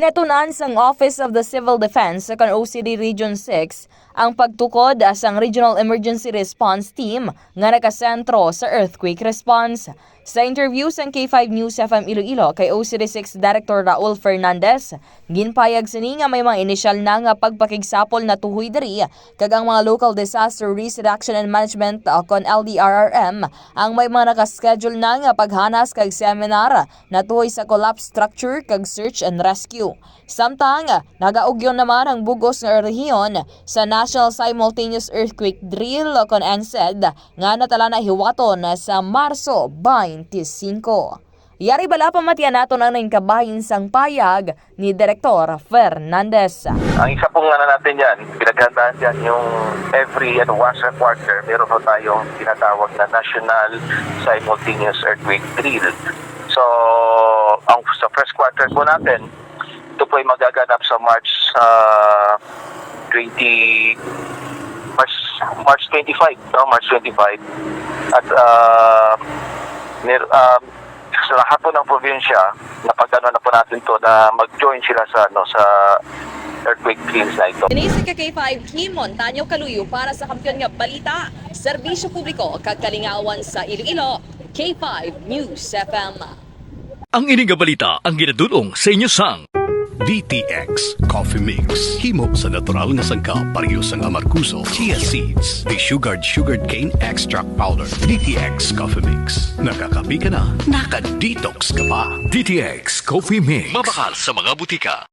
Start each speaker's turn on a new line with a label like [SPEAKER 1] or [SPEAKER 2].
[SPEAKER 1] Ginatunan sang Office of the Civil Defense sa OCD Region 6 ang pagtukod asang Regional Emergency Response Team nga nakasentro sa earthquake response. Sa interview sa K5 News FM Iloilo kay OCD6 Director Raul Fernandez, ginpayag sini nga may mga inisyal na nga pagpakigsapol na tuhoy diri kag ang mga Local Disaster Risk Reduction and Management kon LDRRM ang may mga nakaschedule na nga paghanas kag seminar na tuhoy sa collapse structure kag search and rescue. Samtang nagaugyon naman ang bugos nga rehiyon sa National Simultaneous Earthquake Drill kon NSED nga natala na hiwaton sa Marso 25. Yari bala pamatian nato ang kabahin sang payag ni Direktor Fernandez.
[SPEAKER 2] Ang isa pong natin dyan, pinaghandaan dyan yung once a quarter, meron po tayong tinatawag na National Simultaneous Earthquake Drill. So, sa first quarter po natin, ito po ay magaganap sa March 25, no? March 25. At sa lahat po ng probinsya, napagano na po natin to na mag-join sila sa earthquake drills na ito.
[SPEAKER 1] Inisi ka K5 Kimon, Tanyo Kaluyo para sa kampiyon nga balita, serbisyo publiko kag kalingawan sa Iloilo, K5 News FM.
[SPEAKER 3] Ang ining nga balita ang ginadulong sa inyo sang DTX Coffee Mix. Himo sa natural nga sangkap pareho sang amarkuso, chia seeds, sugared cane extract powder. DTX Coffee Mix. Nakakapi ka na, naka-detox ka pa. DTX Coffee Mix. Mabakal sa mga butika.